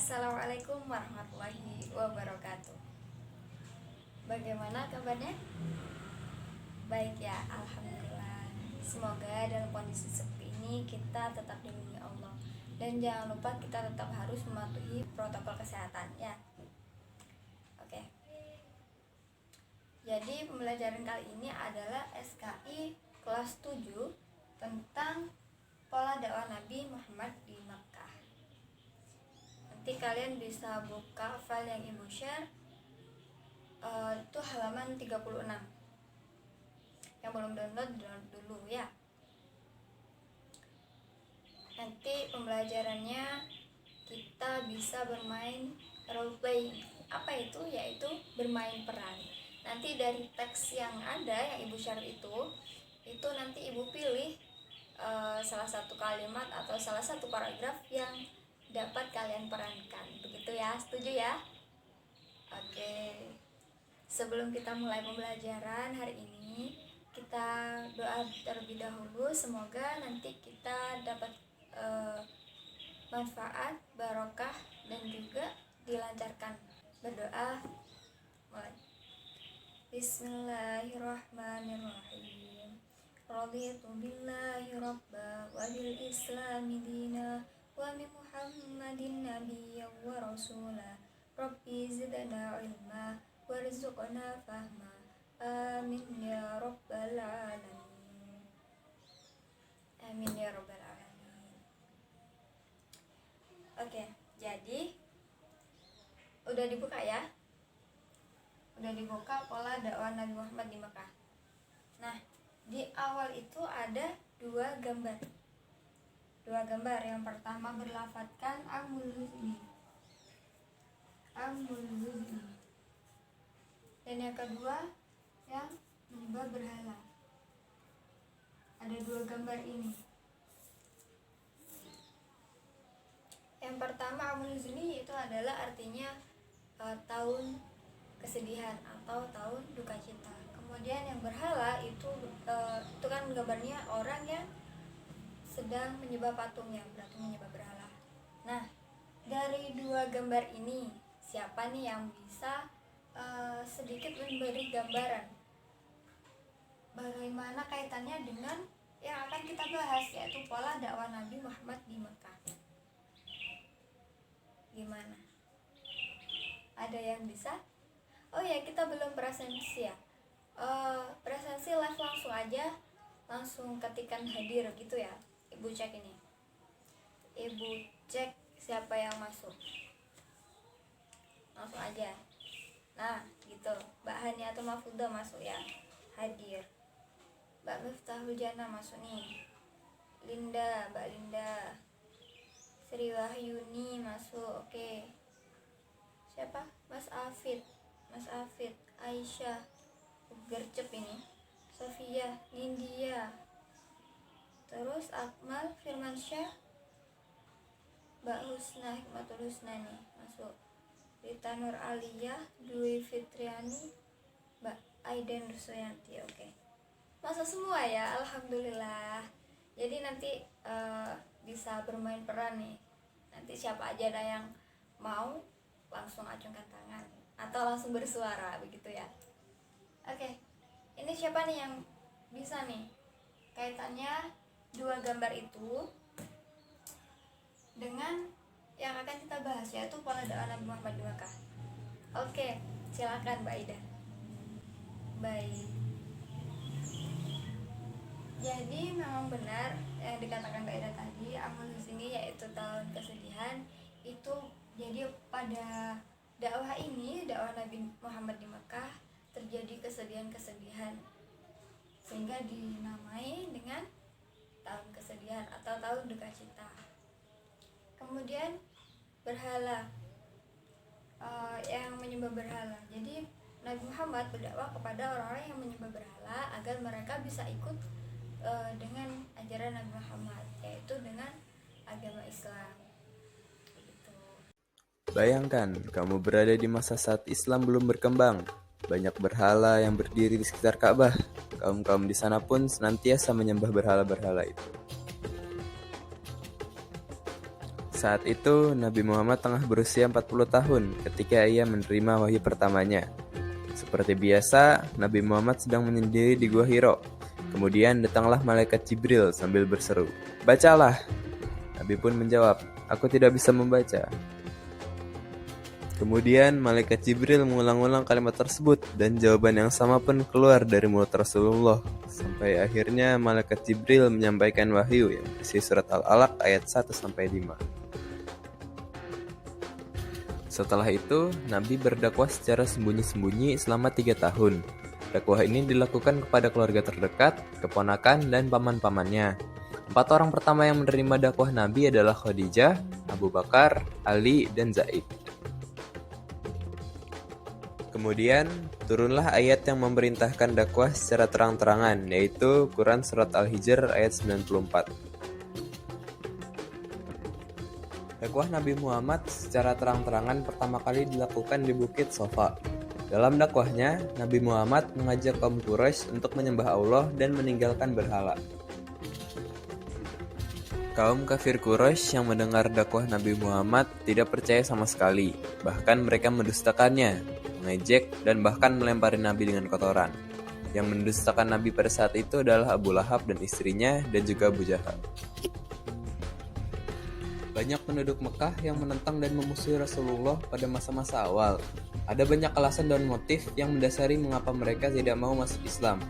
Assalamualaikum warahmatullahi wabarakatuh. Bagaimana kabarnya? Baik ya, alhamdulillah. Semoga dalam kondisi seperti ini kita tetap dilindungi Allah. Dan jangan lupa kita tetap harus mematuhi protokol kesehatan ya. Oke. Jadi pembelajaran kali ini adalah SKI kelas 7 tentang pola dakwah Nabi Muhammad di Makkah. Nanti kalian bisa buka file yang ibu share, itu halaman 36. Yang belum download dulu ya. Nanti pembelajarannya kita bisa bermain role playing. Apa itu? Yaitu bermain peran. Nanti dari teks yang ada yang ibu share itu nanti ibu pilih salah satu kalimat atau salah satu paragraf yang dapat kalian perankan. Begitu ya, setuju ya? Oke. Sebelum kita mulai pembelajaran hari ini, kita doa terlebih dahulu. Semoga nanti kita dapat manfaat, barokah, dan juga dilancarkan. Berdoa mulai. Bismillahirrahmanirrahim. Raditu billahi rabba wa bil islami dina wa bi Muhammadin nabiyyan wa rasula. Rabbi zidna ilma warzuqna fahma. Amin ya rabbal alamin. Amin ya rabbal alamin. Oke, jadi udah dibuka ya? Udah dibuka pola dakwah Nabi Muhammad di Mekah. Nah, di awal itu ada dua gambar. Yang pertama berlafadzkan amul-huzni. Dan yang kedua yang menyembah berhala. Ada dua gambar ini. Yang pertama amul-huzni itu adalah artinya tahun kesedihan atau tahun duka cita. Kemudian yang berhala itu kan gambarnya orang yang sedang menyembah patungnya, berarti menyembah berhala. Nah, dari dua gambar ini siapa nih yang bisa sedikit memberi gambaran bagaimana kaitannya dengan yang akan kita bahas, yaitu pola dakwah Nabi Muhammad di Mekah? Gimana? Ada yang bisa? Oh ya, kita belum presensi ya. Presensi live langsung aja, langsung ketikan hadir gitu ya. Ibu cek ini. Ibu cek siapa yang masuk. Langsung aja. Nah, gitu. Mbak Haniatul Mafudah masuk ya. Hadir. Mbak Miftahul Jana masuk nih. Mbak Linda. Sri Wahyuni masuk. Oke. Siapa? Mas Afid, Aisyah, gercep ini, Sofia, Nindia, terus Akmal, Firmansyah, Mbak Husna, Hikmatul Husna nih masuk, Rita Nur Aliyah, Dwi Fitriani, Mbak Aiden Rusoyanti. Oke. Masuk semua ya, alhamdulillah. Jadi nanti bisa bermain peran nih. Nanti siapa aja ada yang mau langsung acungkan tangan atau langsung bersuara begitu ya. Oke. Ini siapa nih yang bisa nih? Kaitannya dua gambar itu dengan yang akan kita bahas, yaitu pola dakwah Nabi Muhammad di Makkah. Oke, silakan Mbak Ida. Baik. Jadi memang benar yang dikatakan Mbak Ida tadi, amul-huzni yaitu tahun kesedihan. Itu jadi pada dakwah ini, dakwah Nabi Muhammad di Mekah, terjadi kesedihan-kesedihan sehingga dinamai dengan tahun kesedihan atau tahun duka cita. Kemudian berhala, yang menyembah berhala. Jadi Nabi Muhammad berdakwah kepada orang-orang yang menyembah berhala agar mereka bisa ikut dengan ajaran Nabi Muhammad, yaitu dengan agama Islam. Bayangkan, kamu berada di masa saat Islam belum berkembang. Banyak berhala yang berdiri di sekitar Ka'bah. Kaum-kaum di sana pun senantiasa menyembah berhala-berhala itu. Saat itu Nabi Muhammad tengah berusia 40 tahun ketika ia menerima wahyu pertamanya. Seperti biasa, Nabi Muhammad sedang menyendiri di Gua Hiro. Kemudian datanglah malaikat Jibril sambil berseru, "Bacalah!" Nabi pun menjawab, "Aku tidak bisa membaca." Kemudian malaikat Jibril mengulang-ulang kalimat tersebut dan jawaban yang sama pun keluar dari mulut Rasulullah. Sampai akhirnya malaikat Jibril menyampaikan wahyu yang berisi surat Al-Alaq ayat 1-5. Setelah itu, Nabi berdakwah secara sembunyi-sembunyi selama 3 tahun. Dakwah ini dilakukan kepada keluarga terdekat, keponakan, dan paman-pamannya. 4 orang pertama yang menerima dakwah Nabi adalah Khadijah, Abu Bakar, Ali, dan Zaid. Kemudian, turunlah ayat yang memerintahkan dakwah secara terang-terangan, yaitu Quran Surat Al-Hijr ayat 94. Dakwah Nabi Muhammad secara terang-terangan pertama kali dilakukan di Bukit Sofa. Dalam dakwahnya, Nabi Muhammad mengajak kaum Quraisy untuk menyembah Allah dan meninggalkan berhala. Kaum kafir Quraisy yang mendengar dakwah Nabi Muhammad tidak percaya sama sekali, bahkan mereka mendustakannya, mengejek, dan bahkan melempari Nabi dengan kotoran. Yang mendustakan Nabi pada saat itu adalah Abu Lahab dan istrinya, dan juga Abu Jahal. Banyak penduduk Mekah yang menentang dan memusuhi Rasulullah pada masa-masa awal. Ada banyak alasan dan motif yang mendasari mengapa mereka tidak mau masuk Islam,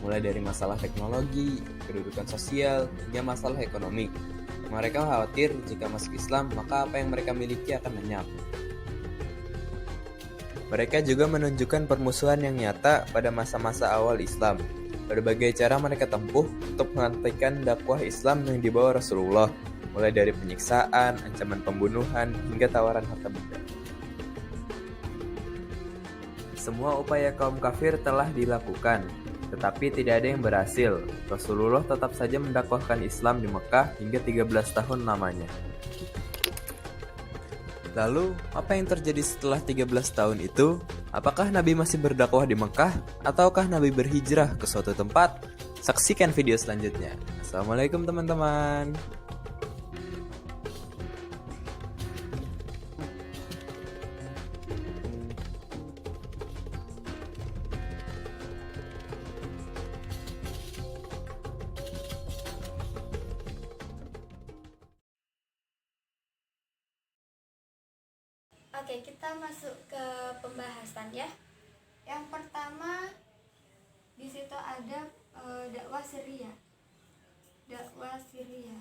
mulai dari masalah teknologi, kedudukan sosial, hingga masalah ekonomi. Mereka khawatir jika masuk Islam, maka apa yang mereka miliki akan lenyap. Mereka juga menunjukkan permusuhan yang nyata pada masa-masa awal Islam. Berbagai cara mereka tempuh untuk menghentikan dakwah Islam yang dibawa Rasulullah, mulai dari penyiksaan, ancaman pembunuhan, hingga tawaran harta benda. Semua upaya kaum kafir telah dilakukan, tetapi tidak ada yang berhasil. Rasulullah tetap saja mendakwahkan Islam di Mekah hingga 13 tahun lamanya. Lalu, apa yang terjadi setelah 13 tahun itu? Apakah Nabi masih berdakwah di Mekah? Ataukah Nabi berhijrah ke suatu tempat? Saksikan video selanjutnya. Assalamualaikum teman-teman. Oke, kita masuk ke pembahasan ya. Yang pertama di situ ada dakwah Syria. Dakwah Syria.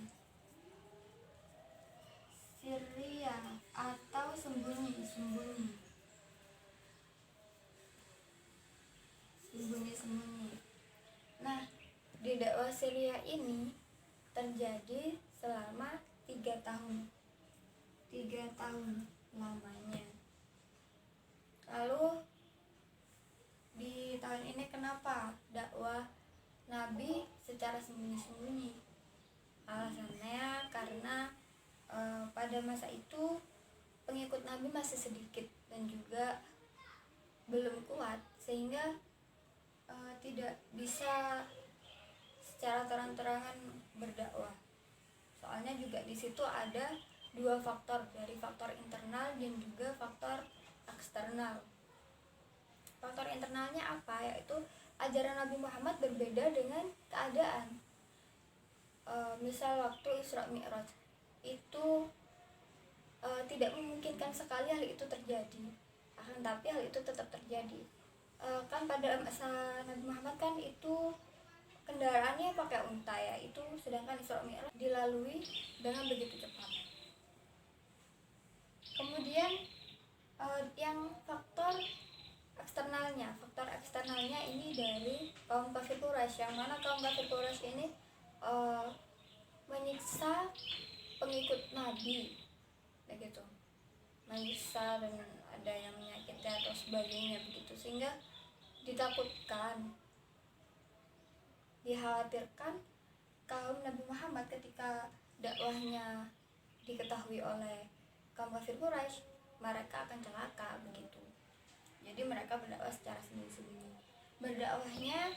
Syria atau sembunyi-sembunyi. Sembunyi-sembunyi. Nah, di dakwah Syria ini terjadi selama 3 tahun. 3 tahun lamanya. Lalu di tahun ini kenapa dakwah Nabi secara sembunyi-sembunyi? Alasannya karena pada masa itu pengikut Nabi masih sedikit dan juga belum kuat, sehingga tidak bisa secara terang-terangan berdakwah. Soalnya juga di situ ada 2 faktor, dari faktor internal dan juga faktor eksternal. Faktor internalnya apa? Yaitu ajaran Nabi Muhammad berbeda dengan keadaan. Misal waktu Isra Mi'raj itu tidak memungkinkan sekali hal itu terjadi. Akan tapi hal itu tetap terjadi. Kan pada masa Nabi Muhammad kan itu kendaraannya pakai unta ya, itu sedangkan Isra Mi'raj dilalui dengan begitu cepat. Kemudian yang faktor eksternalnya ini dari kaum kafir Quraisy, yang mana kaum kafir Quraisy ini menyiksa pengikut Nabi, begitu, menyiksa dan ada yang menyakiti atau sebagainya begitu, sehingga ditakutkan, dikhawatirkan kaum Nabi Muhammad ketika dakwahnya diketahui oleh kaum kafir Quraisy, mereka akan celaka begitu. Jadi mereka berdakwah secara sembunyi-sembunyi. Berdakwahnya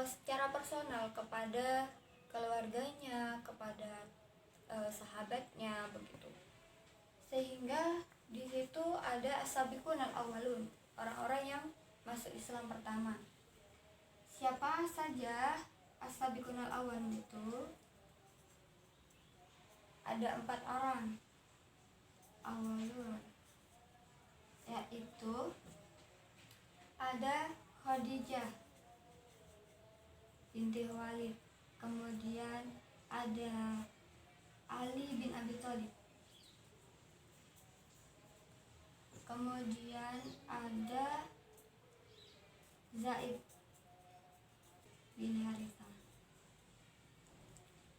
secara personal kepada keluarganya, kepada sahabatnya begitu. Sehingga di situ ada as-sabiqun al-awwalun, orang-orang yang masuk Islam pertama. Siapa saja as-sabiqun al-awwalun itu? Ada 4 orang awalun, yaitu ada Khadijah binti Khuwailid, kemudian ada Ali bin Abi Thalib, kemudian ada Zaid bin Harithah,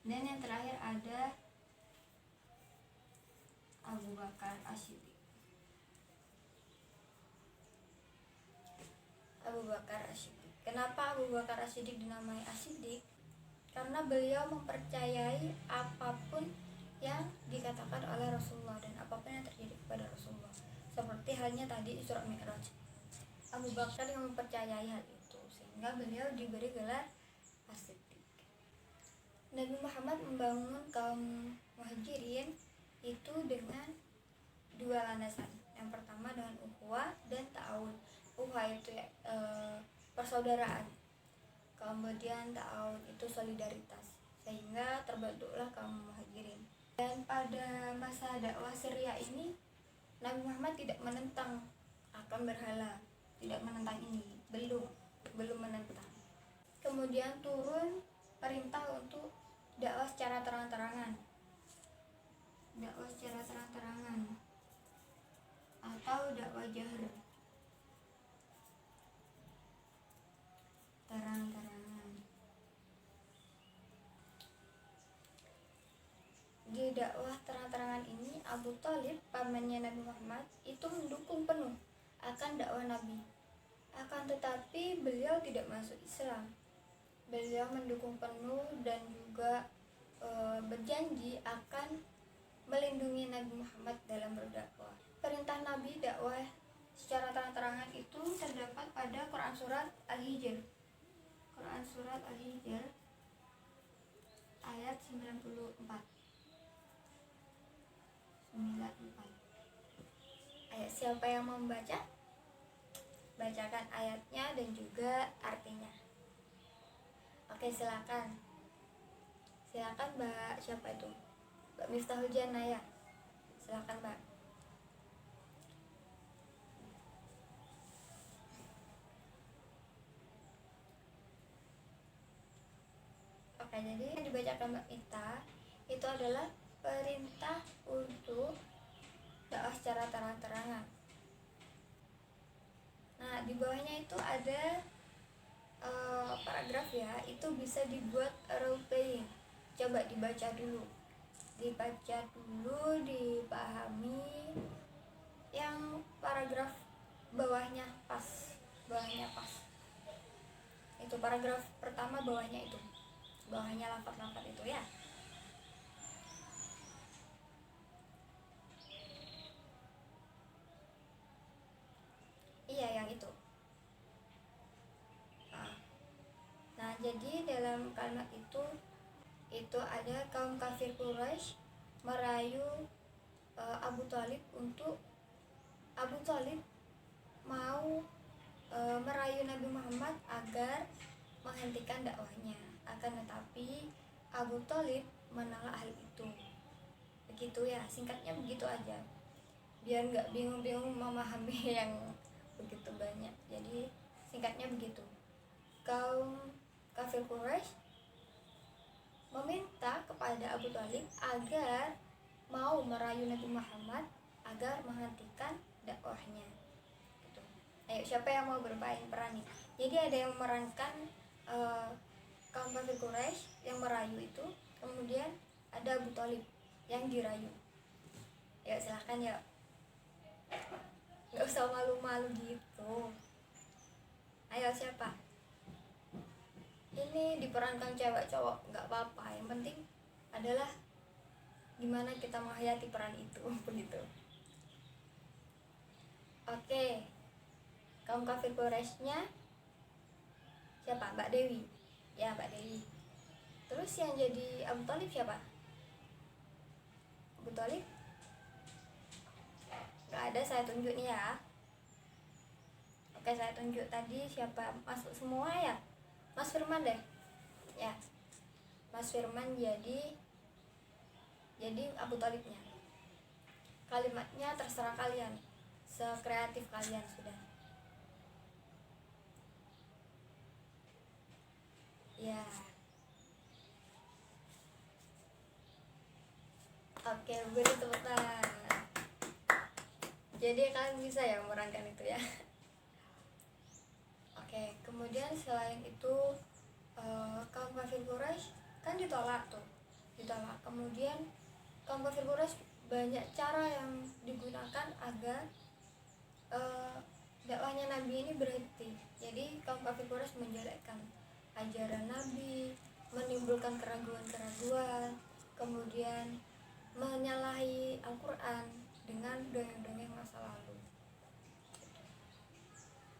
dan yang terakhir ada Abu Bakar As-Siddiq. Abu Bakar As-Siddiq. Kenapa Abu Bakar As-Siddiq dinamai As-Siddiq? Karena beliau mempercayai apapun yang dikatakan oleh Rasulullah dan apapun yang terjadi kepada Rasulullah. Seperti halnya tadi Isra Mi'raj. Abu Bakar yang mempercayai hal itu, sehingga beliau diberi gelar As-Siddiq. Nabi Muhammad membangun kaum Muhajirin itu dengan 2 landasan. Yang pertama dengan ukhuwah dan ta'awun. Ukhuwah itu persaudaraan, kemudian ta'awun itu solidaritas, sehingga terbentuklah kaum Muhajirin. Dan pada masa dakwah Syria ini Nabi Muhammad tidak menentang akan berhala, tidak menentang ini, belum menentang. Kemudian turun perintah untuk dakwah secara terang-terangan, atau dakwah jahr, terang-terangan. Di dakwah terang-terangan ini Abu Thalib, pamannya Nabi Muhammad, itu mendukung penuh akan dakwah Nabi. Akan tetapi beliau tidak masuk Islam. Beliau mendukung penuh dan juga berjanji akan melindungi Nabi Muhammad dalam berdakwah. Perintah Nabi dakwah secara terang-terangan itu terdapat pada Quran surat Al-Hijr. Quran surat Al-Hijr ayat 94. Ayat siapa yang membaca? Bacakan ayatnya dan juga artinya. Oke, silakan Mbak, siapa itu? Mbak Miftahul Jannah ya. Silakan Mbak. Oke, jadi yang dibacakan Mbak Mita itu adalah perintah untuk dakwah secara terang-terangan. Nah, di bawahnya itu ada paragraf ya, itu bisa dibuat role playing. Coba dibaca dulu, dipahami. Yang paragraf bawahnya pas. Itu paragraf pertama bawahnya lafaz-lafaz itu ya. Iya, yang itu. Nah, jadi dalam kalimat itu ada kaum kafir Quraisy merayu Abu Thalib untuk Abu Thalib mau merayu Nabi Muhammad agar menghentikan dakwahnya. Akan tetapi Abu Thalib menolak hal itu. Begitu ya, singkatnya begitu aja. Biar nggak bingung-bingung memahami yang begitu banyak. Jadi singkatnya begitu. Kaum kafir Quraisy meminta kepada Abu Thalib agar mau merayu Nabi Muhammad agar menghentikan dakwahnya. Gitu. Ayo, siapa yang mau bermain peran nih? Jadi ada yang memerankan kaum kafir Quraisy yang merayu itu, kemudian ada Abu Thalib yang dirayu. Ya silahkan ya, nggak usah malu-malu gitu. Ayo, siapa? Ini diperankan cewek cowok nggak apa-apa, yang penting adalah gimana kita menghayati peran itu. Begitu. Oke, kaum kafir Quraisynya siapa? Mbak Dewi ya, Mbak Dewi. Terus yang jadi Abu Thalib siapa? Abu Thalib nggak ada, saya tunjuk nih ya. Oke, saya tunjuk tadi siapa masuk semua ya. Mas Firman deh. Ya. Mas Firman jadi Abu Thalibnya. Kalimatnya terserah kalian, sekreatif kalian sudah. Ya. Oke, beri tepuk tangan. Jadi kalian bisa ya memerankan itu ya. Oke, kemudian selain itu kaum kafir Quraisy kan ditolak. Kemudian kaum kafir Quraisy banyak cara yang digunakan agar dakwahnya Nabi ini berhenti. Jadi kaum kafir Quraisy menjelekkan ajaran Nabi, menimbulkan keraguan-keraguan, kemudian menyalahi Al-Quran dengan dongeng-dongeng masa lalu.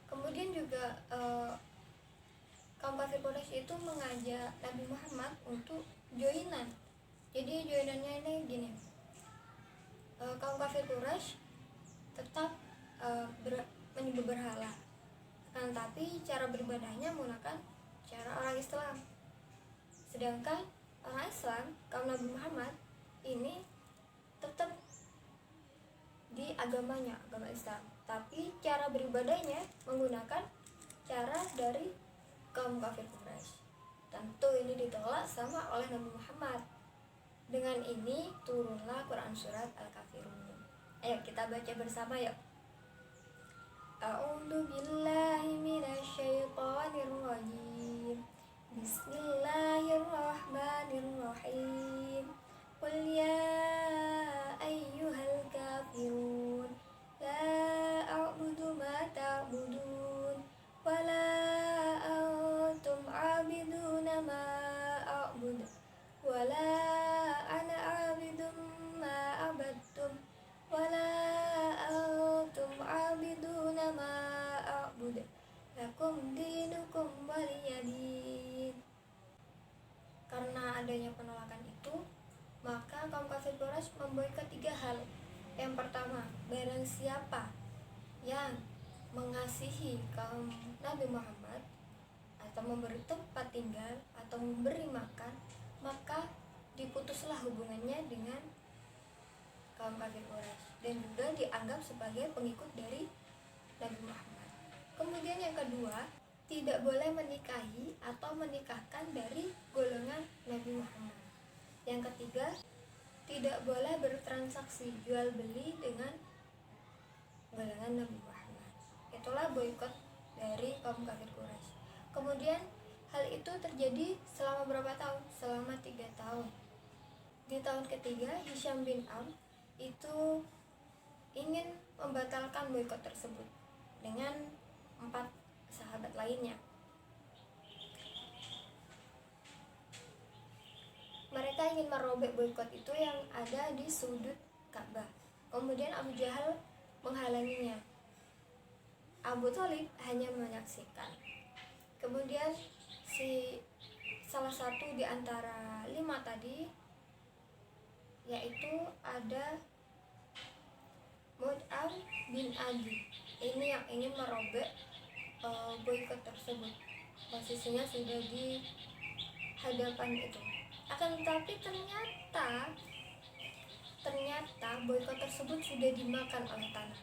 Kemudian juga kaum kafir Quraisy itu mengajak Nabi Muhammad untuk joinan. Jadi joinannya ini gini, kaum kafir Quraisy tetap menyembah berhala, kan, tapi cara beribadahnya menggunakan cara orang Islam. Sedangkan orang Islam, kaum Nabi Muhammad ini tetap di agama Islam, tapi cara beribadahnya menggunakan cara dari kaum kafir Quraisy. Tentu ini ditolak sama oleh Nabi Muhammad. Dengan ini turunlah Quran surat Al-Kafirun. Ayo kita baca bersama yuk. A'udzu billahi minasyaitonir rajim. Bismillahirrahmanirrahim. Qul ya ayyuhal kafirun la a'budu ma ta'budun wa la antum 'abiduna ma a'budu wa la ana 'abidum ma abadtum wa la antum 'abiduna ma a'budu lakum dinukum waliyadin. Karena adanya penolakan itu, maka kaum kafir Quraisy memboikot 3 hal. Yang pertama, barang siapa yang mengasihi kaum Nabi Muhammad atau memberi tempat tinggal atau memberi makan, maka diputuslah hubungannya dengan kaum kafir Quraisy dan juga dianggap sebagai pengikut dari Nabi Muhammad. Kemudian yang kedua, tidak boleh menikahi atau menikahkan dari golongan Nabi Muhammad. Yang ketiga, tidak boleh bertransaksi jual beli dengan golongan Nabi Muhammad. Itulah boikot dari kaum kafir Quraisy. Kemudian hal itu terjadi selama berapa tahun? Selama 3 tahun. Di tahun ketiga, Hisham bin Amr itu ingin membatalkan boikot tersebut dengan 4 sahabat lainnya. Mereka ingin merobek boikot itu yang ada di sudut Ka'bah. Kemudian Abu Jahal menghalanginya. Abu Thalib hanya menyaksikan. Kemudian salah satu di antara 5 tadi, yaitu ada Mut'ab bin Adi. Ini yang ingin merobek boikot tersebut. Posisinya sudah di hadapan itu. Akan tetapi ternyata boikot tersebut sudah dimakan oleh tanah.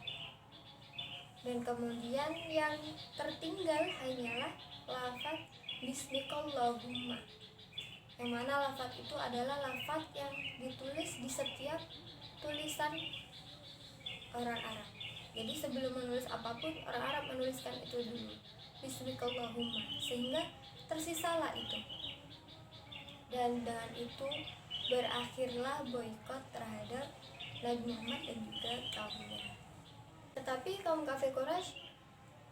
Dan kemudian yang tertinggal hanyalah lafaz Bismikallahumma, yang mana lafaz itu adalah lafaz yang ditulis di setiap tulisan orang Arab. Jadi sebelum menulis apapun, orang Arab menuliskan itu dulu, Bismikallahumma, sehingga tersisalah itu. Dan dengan itu berakhirlah boikot terhadap Nabi Muhammad dan juga kaumnya. Tetapi kaum kafir Quraisy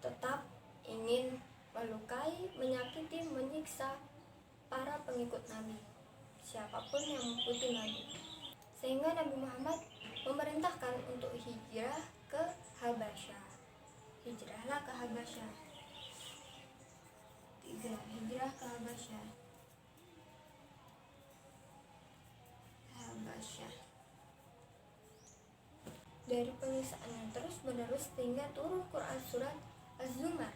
tetap ingin melukai, menyakiti, menyiksa para pengikut Nabi, siapapun yang mengikuti Nabi. Sehingga Nabi Muhammad memerintahkan untuk hijrah ke Habasyah. Hijrahlah ke Habasyah. 3. Hijrah ke Habasyah. dari penyiksaan terus menerus sehingga turun Quran surat Az-Zumar.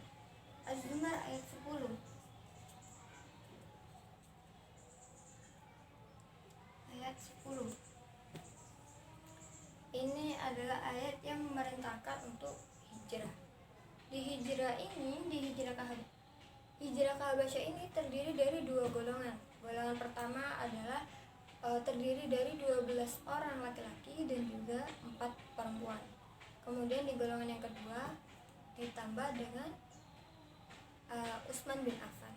Az-Zumar ayat 10. Ayat 10. Ini adalah ayat yang memerintahkan untuk hijrah. Di hijrah ke Habasyah ini terdiri dari dua golongan. Golongan pertama adalah terdiri dari 12 orang laki-laki dan juga 4 perempuan. Kemudian di golongan yang kedua ditambah dengan Utsman bin Affan.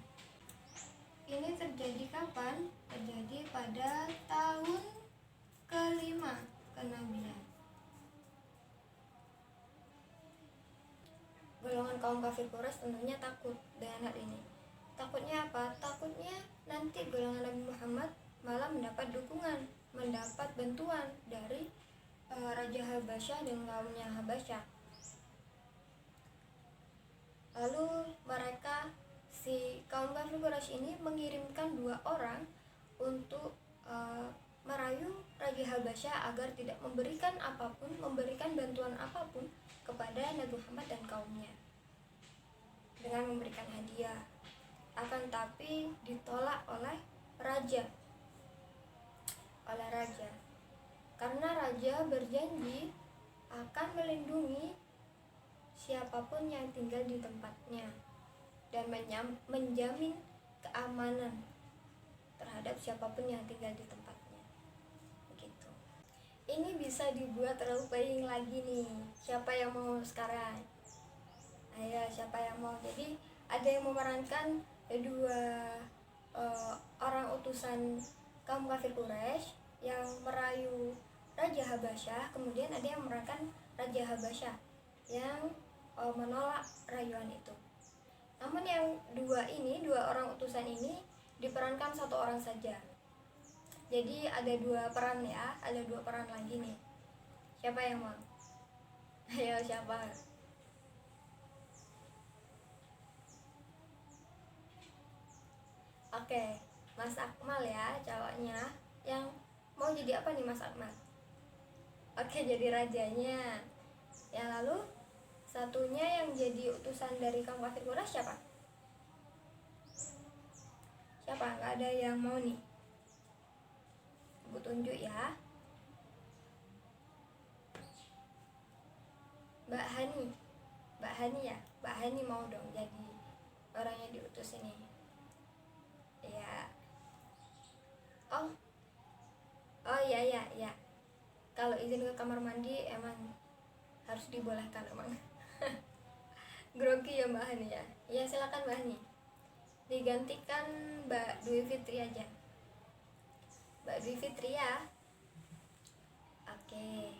Ini terjadi kapan? Terjadi pada tahun kelima kenabian. Golongan kaum kafir Quraisy tentunya takut dengan hal ini. Takutnya apa? Takutnya nanti golongan Nabi Muhammad malah mendapat dukungan, mendapat bantuan dari Raja Habasyah dan kaumnya Habasyah. Lalu mereka, si kaum kafir Quraisy ini mengirimkan 2 orang untuk merayu Raja Habasyah agar tidak memberikan bantuan apapun kepada Nabi Muhammad dan kaumnya dengan memberikan hadiah. Akan tapi ditolak oleh raja. Karena raja berjanji akan melindungi siapapun yang tinggal di tempatnya dan menjamin keamanan terhadap siapapun yang tinggal di tempatnya. Begitu. Ini bisa dibuat role playing lagi nih. Siapa yang mau sekarang? Ayo, siapa yang mau? Jadi ada yang memerankan 2 orang utusan kaum kafir Quraisy yang merayu Raja Habasyah, kemudian ada yang memerankan Raja Habasyah yang menolak rayuan itu. Namun yang 2 orang utusan ini diperankan 1 orang saja. Jadi ada 2 peran ya, ada 2 peran lagi nih. Siapa yang mau? Ayo, siapa? Oke, Mas Akmal ya cowoknya. Yang mau jadi apa nih Mas Akmal? Oke, jadi rajanya. Ya, lalu satunya yang jadi utusan dari kaum kafir Quraisy siapa? Siapa? Gak ada yang mau nih? Ibu tunjuk ya. Mbak Hani ya. Mbak Hani mau dong jadi orang yang diutus ini. Ya. Oh iya. Kalau izin ke kamar mandi emang harus dibolehkan emang. Grogi ya Mbak Hani ya. Iya, silakan Mbak Hani. Digantikan Mbak Dwi Fitri aja. Mbak Dwi Fitri ya. Oke.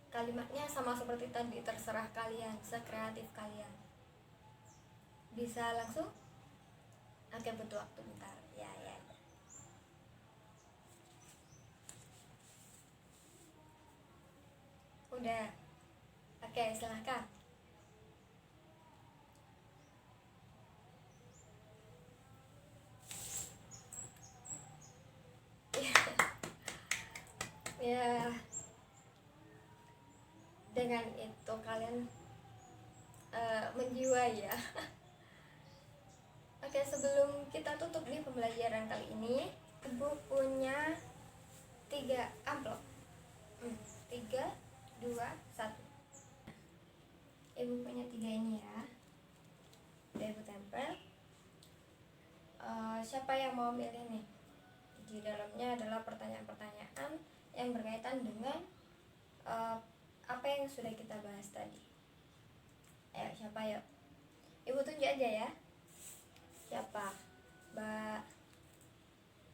Kalimatnya sama seperti tadi, terserah kalian, sekreatif kalian. Bisa langsung? Oke, butuh waktu bentar. Ya. Udah. Oke, silahkan. Ya, dengan itu kalian menjiwai ya. Oke, sebelum kita tutup nih pembelajaran kali ini, Ibu punya 3 amplop. 3, 2, 1. Ibu punya 3 ini ya. Udah Ibu tempel. Siapa yang mau milih nih? Di dalamnya adalah pertanyaan-pertanyaan yang berkaitan dengan apa yang sudah kita bahas tadi. Ayo, siapa yuk? Ibu tunjuk aja ya. Siapa?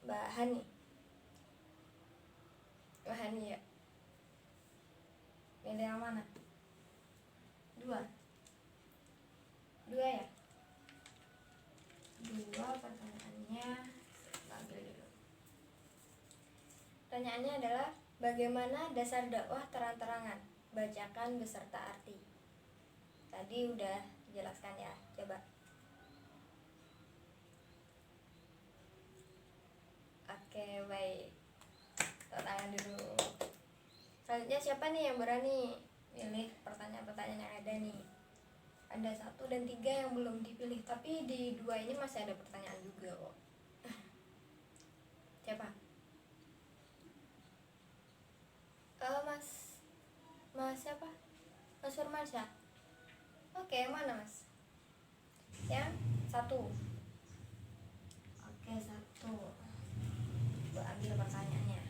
Mbak Hani. Mbak Hani ya. Milih yang mana? 2 ya. 2 pertanyaannya. Ambil dulu. Pertanyaannya adalah bagaimana dasar dakwah terang-terangan? Bacakan beserta arti. Tadi udah dijelaskan ya. Coba. Oke, baik. Tepuk tangan dulu. Selanjutnya siapa nih yang berani pilih pertanyaan-pertanyaan yang ada nih? Ada 1 dan 3 yang belum dipilih, tapi di 2 ini masih ada pertanyaan juga kok. Siapa? Mas siapa? Mas Firmansyah. Oke, yang mana Mas? Yang 1. Oke, 1. Gue ambil pertanyaannya.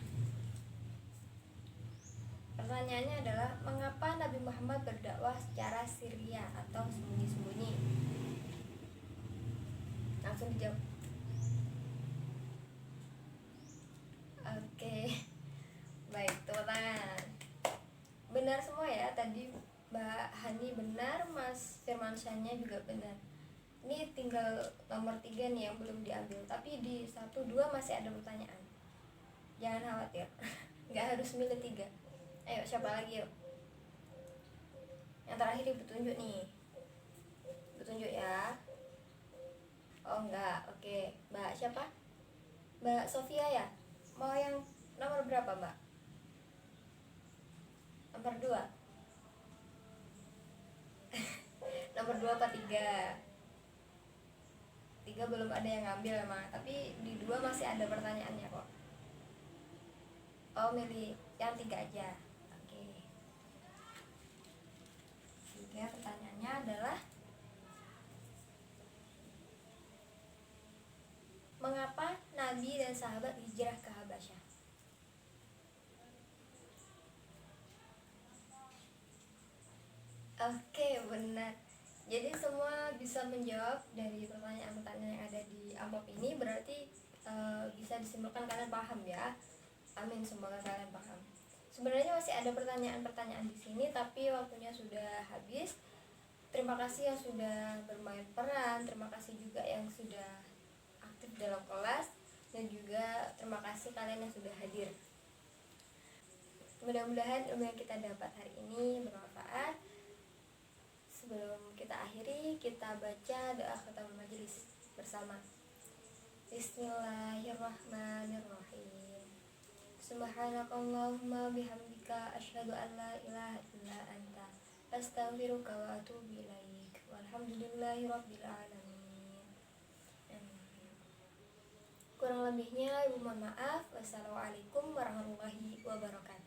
Pertanyaannya adalah, mengapa Nabi Muhammad berdakwah secara sirriah atau sembunyi-sembunyi? Langsung dijawab. Oke. Baik, tepuk tangan. Benar semua ya, tadi Mbak Hani benar, Mas Firmansyahnya juga benar. Ini tinggal nomor 3 nih yang belum diambil, tapi di 1, 2 masih ada pertanyaan. Jangan khawatir. Nggak harus milih 3. Ayo, siapa lagi yuk? Yang terakhir di petunjuk nih. Petunjuk ya. Oh enggak, oke. Mbak siapa? Mbak Sofia ya? Mau yang nomor berapa Mbak? Nomor 2. Nomor 2 apa 3? 3 belum ada yang ngambil emang, tapi di 2 masih ada pertanyaannya kok. Oh, milih yang 3 aja. Oke. 3 pertanyaannya adalah, mengapa Nabi dan sahabat hijrah ke Habasyah? Oke, benar. Jadi semua bisa menjawab dari pertanyaan-pertanyaan yang ada di amplop ini, berarti bisa disimpulkan kalian paham ya. Amin, semoga kalian paham. Sebenarnya masih ada pertanyaan-pertanyaan di sini, tapi waktunya sudah habis. Terima kasih yang sudah bermain peran, terima kasih juga yang sudah aktif dalam kelas, dan juga terima kasih kalian yang sudah hadir. Mudah-mudahan ilmu yang kita dapat hari ini bermanfaat. Sebelum kita akhiri, kita baca doa khatamul majelis bersama. Bismillahirrahmanirrahim. Subhanakallahumma bihamdika asyhadu an la ilaha illa anta astaghfiruka wa atubu ilaik. Walhamdulillahirabbil alamin. Kurang lebihnya ibu mohon maaf. Wassalamualaikum warahmatullahi wabarakatuh.